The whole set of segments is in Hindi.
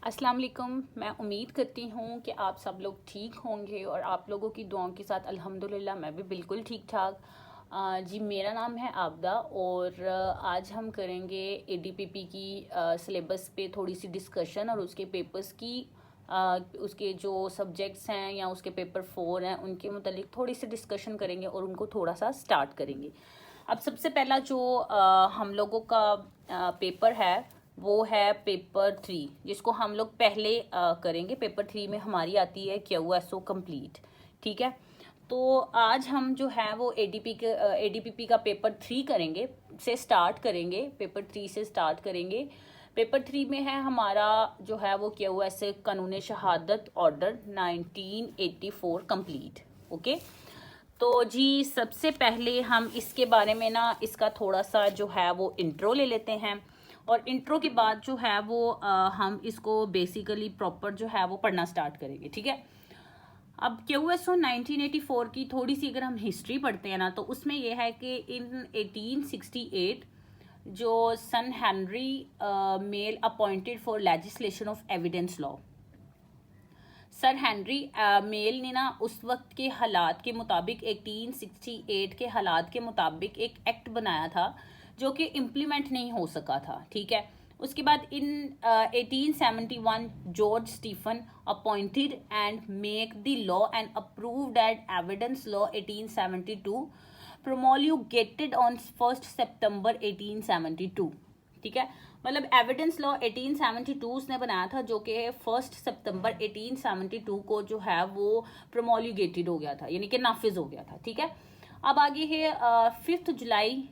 अस्सलाम वालेकुम। मैं उम्मीद करती हूँ कि आप सब लोग ठीक होंगे और आप लोगों की दुआओं के साथ अल्हम्दुलिल्लाह मैं भी बिल्कुल ठीक ठाक। जी मेरा नाम है आबदा और आज हम करेंगे एडीपीपी की सिलेबस पे थोड़ी सी डिस्कशन और उसके पेपर्स की उसके जो सब्जेक्ट्स हैं या उसके पेपर 4 हैं उनके मुतालिक थोड़ी सी डिस्कशन करेंगे और उनको थोड़ा सा स्टार्ट करेंगे। अब सबसे पहला जो हम लोगों का पेपर है वो है पेपर 3, जिसको हम लोग पहले करेंगे। पेपर 3 में हमारी आती है QSO कंप्लीट। ठीक है, तो आज हम जो है वो एडीपीपी का पेपर 3 करेंगे, से स्टार्ट करेंगे। पेपर 3 से स्टार्ट करेंगे। पेपर 3 में है हमारा जो है वो QS कानून शहादत ऑर्डर 1984 कंप्लीट। ओके, तो जी सबसे पहले हम इसके बारे में ना इसका थोड़ा सा जो है वो इंट्रो ले लेते हैं और इंट्रो के बाद जो है वो हम इसको बेसिकली प्रॉपर जो है वो पढ़ना स्टार्ट करेंगे। ठीक है, अब QSO 1984 की थोड़ी सी अगर हम हिस्ट्री पढ़ते हैं ना तो उसमें यह है कि इन 1868 जो सन Henry Maine appointed for legislation of evidence law, sir Henry Maine ने ना उस वक्त के हालात के मुताबिक 1868 के हालात के मुताबिक एक एक्ट बनाया था जो कि इम्प्लीमेंट नहीं हो सका था। ठीक है, उसके बाद in 1871 George Stephen appointed and make the law and approved at evidence law 1872 promulgated on 1 सितंबर 1872। ठीक है, मतलब एविडेंस लॉ 1872 उसने बनाया था जो कि 1 सितंबर 1872 को जो है वो प्रोमोल्यूगेटेड हो गया था, यानी कि नाफिज हो गया था। ठीक है, अब आगे है 5 जुलाई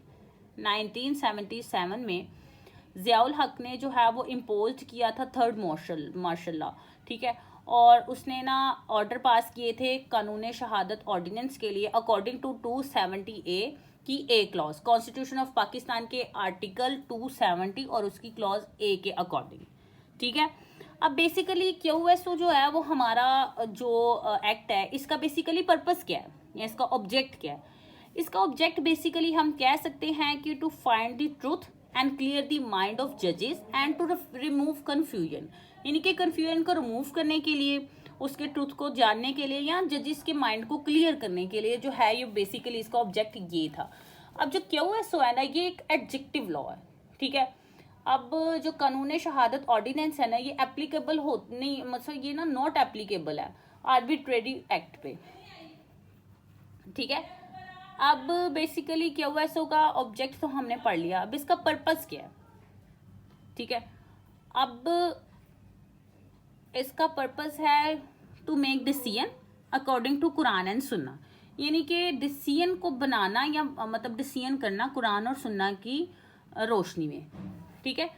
1977 में ज़ियाउल हक ने जो है वो इम्पोज किया था थर्ड मार्शल लॉ। ठीक है, और उसने ना ऑर्डर पास किए थे कानून शहादत ऑर्डिनेंस के लिए अकॉर्डिंग टू 270A की ए क्लॉज, कॉन्स्टिट्यूशन ऑफ पाकिस्तान के आर्टिकल 270 और उसकी क्लॉज ए के अकॉर्डिंग। ठीक है, अब बेसिकली QSO जो है वो हमारा जो एक्ट है इसका बेसिकली पर्पस क्या है या इसका ऑब्जेक्ट क्या है। इसका ऑब्जेक्ट बेसिकली हम कह सकते हैं कि to find the truth and clear the mind of जजेस एंड टू रिमूव कन्फ्यूजन, यानी कि कन्फ्यूजन को रिमूव करने के लिए, उसके ट्रूथ को जानने के लिए या जजेस के माइंड को क्लियर करने के लिए जो है ये बेसिकली इसका ऑब्जेक्ट ये था। अब जो QSO है ना ये एक एडजेक्टिव लॉ है। ठीक है, अब जो कानून शहादत ऑर्डिनेंस है ना ये एप्लीकेबल हो नहीं, मतलब ये ना नॉट एप्लीकेबल है आर्बिट्रेरी एक्ट पे। ठीक है, अब बेसिकली QSO का ऑब्जेक्ट तो हमने पढ़ लिया, अब इसका पर्पस क्या है। ठीक है, अब इसका पर्पस है to make decision according to Quran and Sunnah, यानी कि डिसीजन को बनाना या मतलब डिसीजन करना कुरान और सुन्ना की रोशनी में। ठीक है,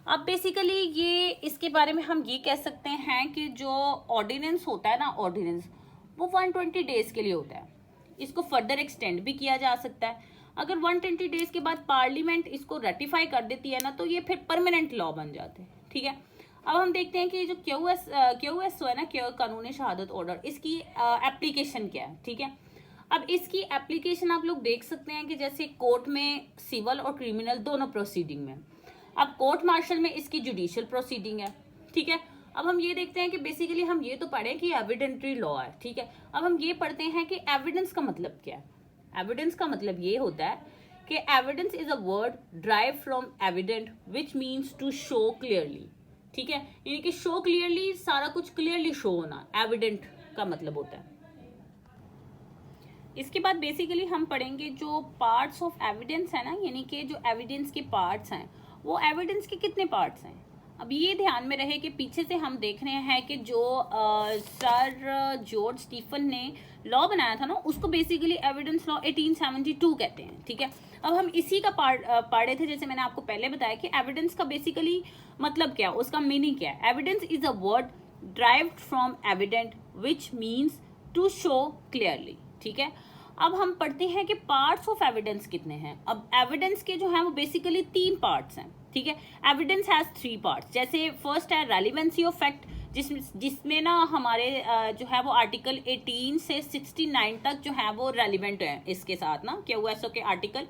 अब बेसिकली ये इसके बारे में हम ये कह सकते हैं कि जो ऑर्डिनेंस होता है ना, ऑर्डिनेंस वो 120 डेज के लिए होता है। इसको फर्दर एक्सटेंड भी किया जा सकता है। अगर 120 डेज के बाद पार्लियामेंट इसको रेटिफाई कर देती है ना तो ये फिर परमानेंट लॉ बन जाते हैं। ठीक है, अब हम देखते हैं कि जो QSO है ना, कानून शहादत ऑर्डर, इसकी एप्लीकेशन क्या है। ठीक है, अब इसकी एप्लीकेशन आप लोग देख सकते हैं कि जैसे कोर्ट में सिविल और क्रिमिनल दोनों प्रोसीडिंग में, अब कोर्ट मार्शल में इसकी जुडिशियल प्रोसीडिंग है। ठीक है, अब हम ये देखते हैं कि बेसिकली हम ये तो पढ़े कि एविडेंटरी लॉ है। ठीक है, अब हम ये पढ़ते हैं कि एविडेंस का मतलब क्या है। एविडेंस का मतलब ये होता है कि evidence is a word derive from evident which means to show clearly. ठीक है, यानी कि शो क्लियरली, सारा कुछ क्लियरली शो होना एविडेंट का मतलब होता है। इसके बाद बेसिकली हम पढ़ेंगे जो पार्ट्स ऑफ एविडेंस है ना, यानी कि जो एविडेंस के पार्ट्स हैं वो एविडेंस के कितने पार्ट्स हैं। अब ये ध्यान में रहे कि पीछे से हम देख रहे हैं कि जो सर जॉर्ज स्टीफन ने लॉ बनाया था ना उसको बेसिकली एविडेंस लॉ 1872 कहते हैं। ठीक है, अब हम इसी का पढ़े थे, जैसे मैंने आपको पहले बताया कि एविडेंस का बेसिकली मतलब क्या, उसका मीनिंग क्या है। Evidence is a word derived from evident which means to show clearly. ठीक है, अब हम पढ़ते हैं कि पार्ट्स ऑफ एविडेंस कितने हैं। अब एविडेंस के जो हैं वो बेसिकली 3 पार्ट्स हैं। ठीक है, एविडेंस हैज 3 पार्ट्स। जैसे फर्स्ट है रेलिवेंसी ऑफ फैक्ट, जिसमें ना हमारे जो है वो आर्टिकल 18 से 69 तक जो है वो रेलिवेंट है इसके साथ ना, QSO के आर्टिकल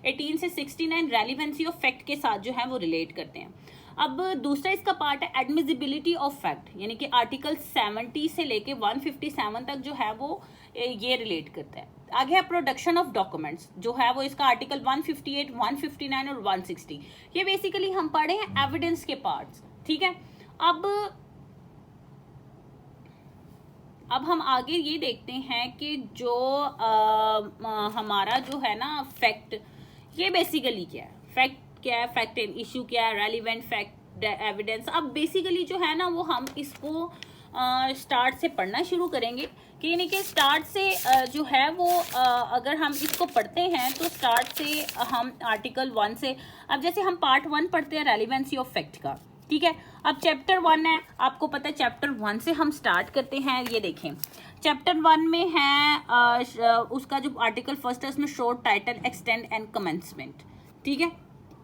18 से 69 रेलिवेंसी ऑफ फैक्ट के साथ जो है वो रिलेट करते हैं। अब दूसरा इसका पार्ट है एडमिसिबिलिटी ऑफ फैक्ट, यानी कि आर्टिकल 70 से लेके 157 तक जो है वो ये रिलेट करता है। आगे है प्रोडक्शन ऑफ डॉक्यूमेंट्स, जो है वो इसका आर्टिकल 158, 159 और 160। ये बेसिकली हम पढ़े हैं एविडेंस के पार्ट्स, ठीक है। अब हम आगे ये देखते हैं कि जो हमारा जो है ना फैक्ट, ये बेसिकली क्या है, फैक्ट क्या है, फैक्ट एंड इशू क्या है, रेलिवेंट फैक्ट एविडेंस। अब बेसिकली जो है ना वो हम इसको स्टार्ट से पढ़ना शुरू करेंगे, कि यानी कि स्टार्ट से जो है वो अगर हम इसको पढ़ते हैं तो स्टार्ट से हम आर्टिकल 1 से, अब जैसे हम पार्ट 1 पढ़ते हैं रेलिवेंसी ऑफ फैक्ट का, ठीक है। अब चैप्टर 1 है, आपको पता है चैप्टर 1 से हम स्टार्ट करते हैं। ये देखें चैप्टर 1 में है उसका जो आर्टिकल फर्स्ट है उसमें short title extend and commencement, ठीक है।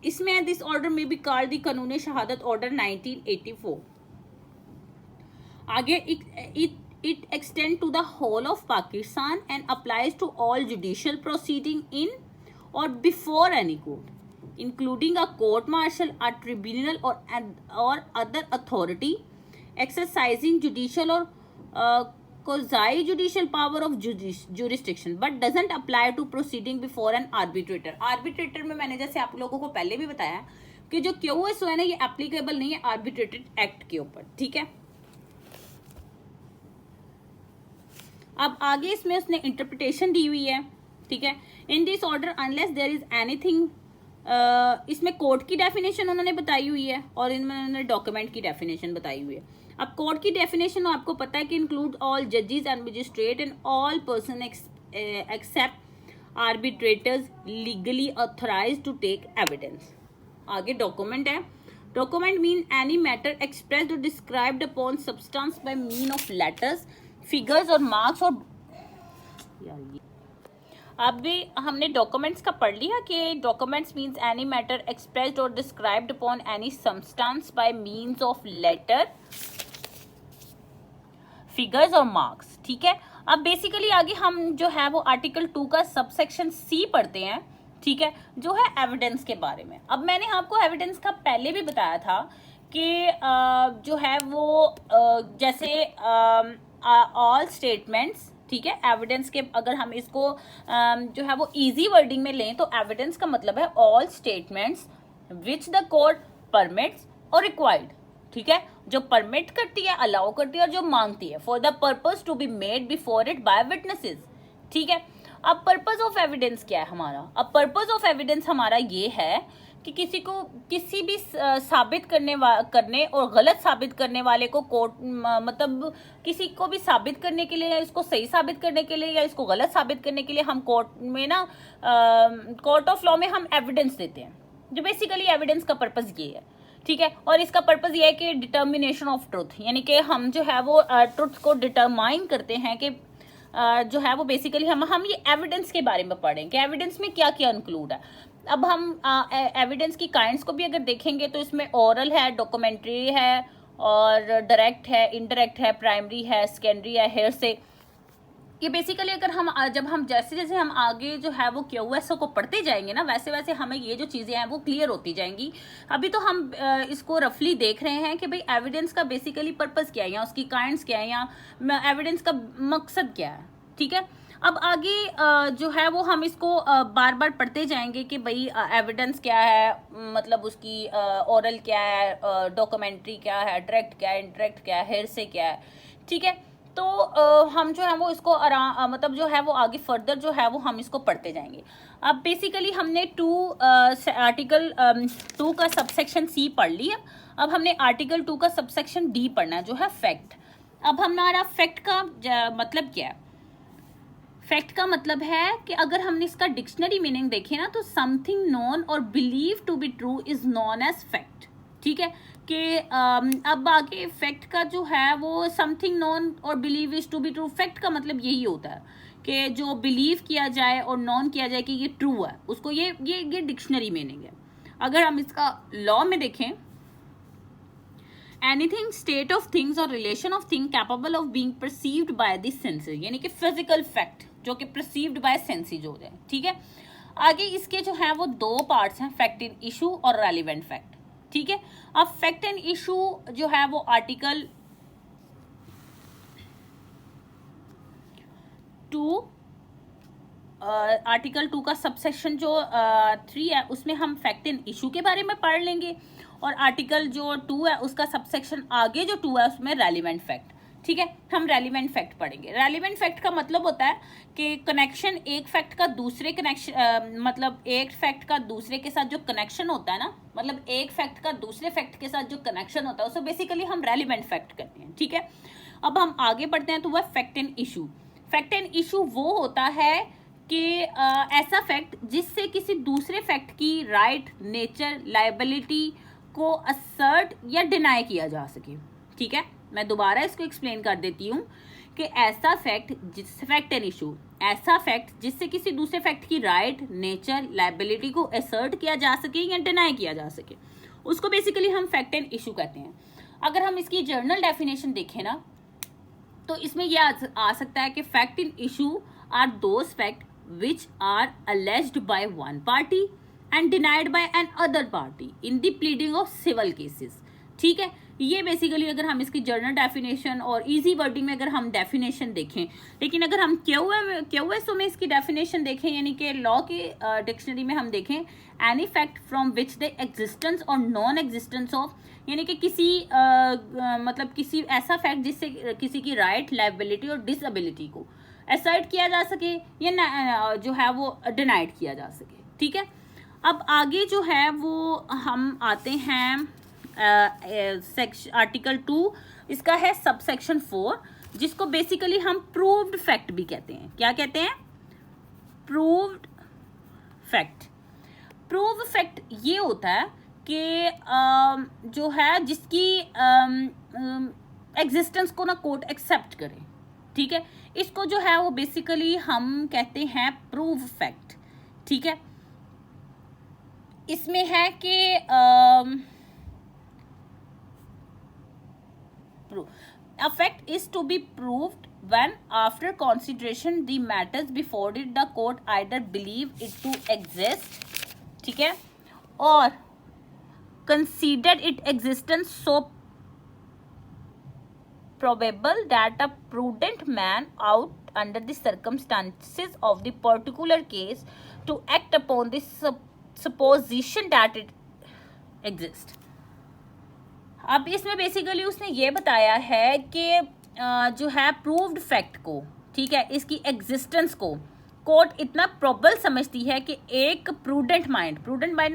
इसमें दिस ऑर्डर में भी कॉल्ड दी कानून शहादत ऑर्डर 1984। आगे it extend to the whole of Pakistan and applies to all judicial proceeding in or before any court, including a court martial, a tribunal or other authority exercising judicial or quasi judicial power of jurisdiction, but doesn't apply to proceeding before an arbitrator। arbitrator में मैंने जैसे आप लोगों को पहले भी बताया कि जो QSO है ना ये एप्लीकेबल नहीं है आर्बिट्रेटेड एक्ट के ऊपर, ठीक है। अब आगे इसमें उसने इंटरप्रिटेशन दी हुई है, ठीक है। In this order unless there is anything, इसमें कोर्ट की डेफिनेशन उन्होंने बताई हुई है और इनमें उन्होंने डॉक्यूमेंट की डेफिनेशन बताई हुई है। अब कोर्ट की डेफिनेशन आपको पता है कि इंक्लूड ऑल जजेस and magistrate and all person except arbitrators legally authorized to take evidence. आगे डॉक्यूमेंट है, document mean any matter expressed or described upon substance by mean of letters, figures or marks. और अब भी हमने डॉक्यूमेंट्स का पढ़ लिया कि documents means any matter expressed or described upon any substance by means of letter, figures or marks, ठीक है। अब बेसिकली आगे हम जो है वो आर्टिकल 2 का सबसेक्शन सी पढ़ते हैं, ठीक है, जो है एविडेंस के बारे में। अब मैंने आपको एविडेंस का पहले भी बताया था कि जो है वो जैसे ऑल स्टेटमेंट्स, ठीक है। एविडेंस के अगर हम इसको जो है वो इजी वर्डिंग में लें तो एविडेंस का मतलब है all statements which the court permits और रिक्वायर्ड, ठीक है, जो परमिट करती है, अलाउ करती है और जो मांगती है, for the purpose to be made before it by witnesses, ठीक है। अब पर्पस ऑफ एविडेंस क्या है हमारा? अब पर्पस ऑफ एविडेंस हमारा ये है कि किसी को किसी भी साबित करने और गलत साबित करने वाले को कोर्ट, मतलब किसी को भी साबित करने के लिए या इसको सही साबित करने के लिए या इसको गलत साबित करने के लिए हम कोर्ट में ना कोर्ट ऑफ लॉ में हम एविडेंस देते हैं। जो बेसिकली एविडेंस का पर्पस ये है, ठीक है। और इसका पर्पस ये है कि डिटर्मिनेशन ऑफ ट्रुथ, यानी कि हम जो है वो ट्रुथ को डिटरमाइन करते हैं कि जो है वो बेसिकली हम ये एविडेंस के बारे में पढ़ें कि एविडेंस में क्या क्या इंक्लूड है। अब हम एविडेंस की काइंड्स को भी अगर देखेंगे तो इसमें ओरल है, डॉक्यूमेंट्री है और डायरेक्ट है, इनडायरेक्ट है, प्राइमरी है, सेकेंडरी है, हेयरसे। ये बेसिकली अगर हम जब हम जैसे जैसे हम आगे जो है वो QSO को पढ़ते जाएंगे ना वैसे वैसे हमें ये जो चीज़ें हैं वो क्लियर होती जाएंगी। अभी तो हम इसको रफली देख रहे हैं कि भाई एविडेंस का बेसिकली पर्पस क्या है या उसकी काइंड्स क्या है या एविडेंस का मकसद क्या है, ठीक है। अब आगे जो है वो हम इसको बार बार पढ़ते जाएंगे कि भाई एविडेंस क्या है, मतलब उसकी ओरल क्या है, डॉक्यूमेंट्री क्या है, डायरेक्ट क्या है, इनडायरेक्ट क्या है, हेयरसे क्या है, ठीक है। तो हम जो है वो इसको मतलब जो है वो आगे फर्दर जो है वो हम इसको पढ़ते जाएंगे। अब बेसिकली हमने आर्टिकल 2 का सबसेक्शन सी पढ़ लिया। अब हमने आर्टिकल 2 का सबसेक्शन डी पढ़ना है जो है फैक्ट। अब हमारा फैक्ट का मतलब क्या है? फैक्ट का मतलब है कि अगर हमने इसका डिक्शनरी मीनिंग देखे ना तो something known or believe to be true is known as fact, ठीक है। कि अब आगे फैक्ट का जो है वो something known or believe is to be true, fact का मतलब यही होता है कि जो बिलीव किया जाए और नॉन किया जाए कि ये ट्रू है, उसको ये डिक्शनरी मीनिंग है। अगर हम इसका लॉ में देखें, एनीथिंग स्टेट ऑफ थिंग्स और relation of thing capable of being perceived by the senses, यानी कि फिजिकल फैक्ट जो कि परसीव्ड बाय सेंसेस हो जाए, ठीक है। आगे इसके जो है वो 2 पार्ट्स हैं, फैक्ट इन इशू और रेलिवेंट फैक्ट। ठीक है। अब फैक्ट एंड इशू जो है वो आर्टिकल 2 का सबसेक्शन जो 3 है उसमें हम फैक्ट एंड इशू के बारे में पढ़ लेंगे, और आर्टिकल जो 2 है उसका सबसेक्शन आगे जो 2 है उसमें रेलिवेंट फैक्ट। ठीक है, हम रेलिवेंट फैक्ट पढ़ेंगे। रेलिवेंट फैक्ट का मतलब होता है कि कनेक्शन एक फैक्ट का दूसरे कनेक्शन मतलब एक फैक्ट का दूसरे के साथ जो कनेक्शन होता है ना, मतलब एक फैक्ट का दूसरे फैक्ट के साथ जो कनेक्शन होता है उसे बेसिकली हम रेलिवेंट फैक्ट कहते हैं। ठीक है, अब हम आगे बढ़ते हैं तो वह fact and issue. Fact and issue वो होता है कि ऐसा फैक्ट जिससे किसी दूसरे फैक्ट की राइट, नेचर, लायबिलिटी को असर्ट या डिनाई किया जा सके। ठीक है, मैं दोबारा इसको एक्सप्लेन कर देती हूँ कि ऐसा फैक्ट फैक्ट एंड इशू, ऐसा फैक्ट जिससे किसी दूसरे फैक्ट की राइट, नेचर, लायबिलिटी को असर्ट किया जा सके या डिनाई किया जा सके, उसको बेसिकली हम फैक्ट एंड इशू कहते हैं। अगर हम इसकी जर्नल डेफिनेशन देखें ना तो इसमें यह आ सकता है कि fact in issue are those fact which are alleged by one party and denied by another party in the pleading of civil cases. ठीक है, ये बेसिकली अगर हम इसकी जर्नल डेफिनेशन और इजी वर्डिंग में अगर हम डेफिनेशन देखें, लेकिन अगर हम क्यूएसओ में इसकी डेफिनेशन देखें यानी कि लॉ की डिक्शनरी में हम देखें any fact from which the existence और नॉन एग्जिस्टेंस ऑफ, यानी कि किसी मतलब किसी ऐसा फैक्ट जिससे किसी की राइट, लायबिलिटी और डिसएबिलिटी को असर्ट किया जा सके या जो है वो डिनाइड किया जा सके। ठीक है, अब आगे जो है वो हम आते हैं आर्टिकल 2, इसका है सबसेक्शन 4 जिसको बेसिकली हम प्रूव्ड फैक्ट भी कहते हैं। क्या कहते हैं? Proved fact. प्रूव फैक्ट ये होता है कि जो है जिसकी एग्जिस्टेंस को ना कोर्ट एक्सेप्ट करे। ठीक है, इसको जो है वो बेसिकली हम कहते हैं प्रूव फैक्ट। ठीक है, इसमें है कि a fact is to be proved when after consideration the matters before it the court either believe it to exist, ठीक है, or considered its existence so probable that a prudent man out under the circumstances of the particular case to act upon the supposition that it exists। अब इसमें बेसिकली उसने ये बताया है कि जो है प्रूव्ड फैक्ट को, ठीक है, इसकी एग्जिस्टेंस को कोर्ट इतना प्रोबेबल समझती है कि एक प्रूडेंट माइंड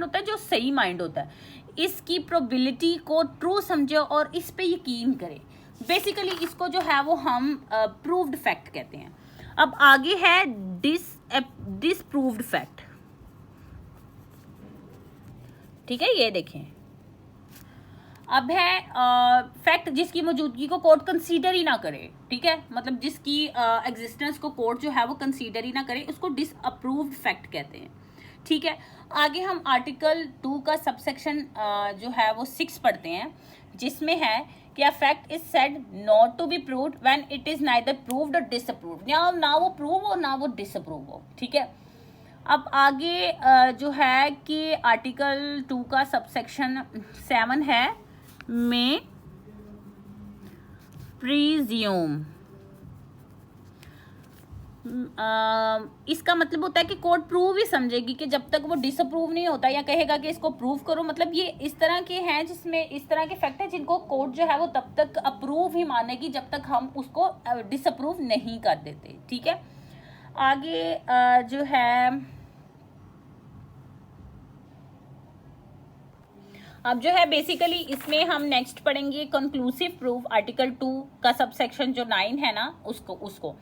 होता है जो सही माइंड होता है, इसकी प्रोबेबिलिटी को ट्रू समझे और इस पे यकीन करे। बेसिकली इसको जो है वो हम प्रूव्ड फैक्ट कहते हैं। अब आगे है डिसप्रूव्ड फैक्ट। ठीक है, ये देखें, अब है फैक्ट जिसकी मौजूदगी को कोर्ट कंसीडर ही ना करे। ठीक है, मतलब जिसकी एग्जिस्टेंस को कोर्ट जो है वो कंसीडर ही ना करे, उसको डिसअप्रूव्ड फैक्ट कहते हैं। ठीक है, आगे हम आर्टिकल 2 का सबसेक्शन जो है वो 6 पढ़ते हैं, जिसमें है कि a fact is said not to be proved when it is neither proved or disproved, या ना वो प्रूव हो ना वो डिसअप्रूव हो। ठीक है, अब आगे जो है कि आर्टिकल 2 का सबसेक्शन 7 है में प्रीज्यूम। इसका मतलब होता है कि कोर्ट प्रूव ही समझेगी कि जब तक वो डिसअप्रूव नहीं होता या कहेगा कि इसको प्रूव करो, मतलब ये इस तरह के हैं जिसमें इस तरह के फैक्ट हैं जिनको कोर्ट जो है वो तब तक अप्रूव ही मानेगी जब तक हम उसको डिसअप्रूव नहीं कर देते। ठीक है, आगे जो है अब जो है बेसिकली इसमें हम नेक्स्ट पढ़ेंगे कंक्लूसिव प्रूफ। आर्टिकल 2 का सबसेक्शन जो 9 है ना उसको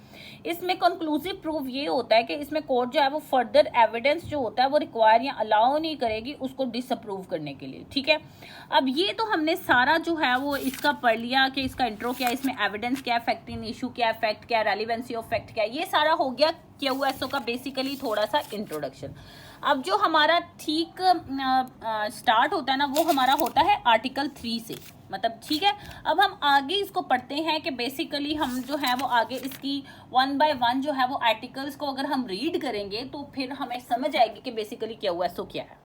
इसमें कंक्लूसिव प्रूफ ये होता है कि इसमें कोर्ट जो है वो फर्दर एविडेंस जो होता है वो रिक्वायर या अलाउ नहीं करेगी उसको डिसअप्रूव करने के लिए। ठीक है, अब ये तो हमने सारा जो है वो इसका पढ़ लिया कि इसका इंट्रो क्या है, इसमें एविडेंस क्या है, फैक्ट इन इशू क्या है, फैक्ट क्या है, रेलिवेंसी ऑफ फैक्ट क्या है, ये सारा हो गया क्यूएसओ का बेसिकली थोड़ा सा इंट्रोडक्शन। अब जो हमारा ठीक स्टार्ट होता है ना वो हमारा होता है आर्टिकल 3 से, मतलब ठीक है। अब हम आगे इसको पढ़ते हैं कि बेसिकली हम जो है वो आगे इसकी 1 by 1 जो है वो आर्टिकल्स को अगर हम रीड करेंगे तो फिर हमें समझ आएगी कि बेसिकली क्यूएसओ क्या है।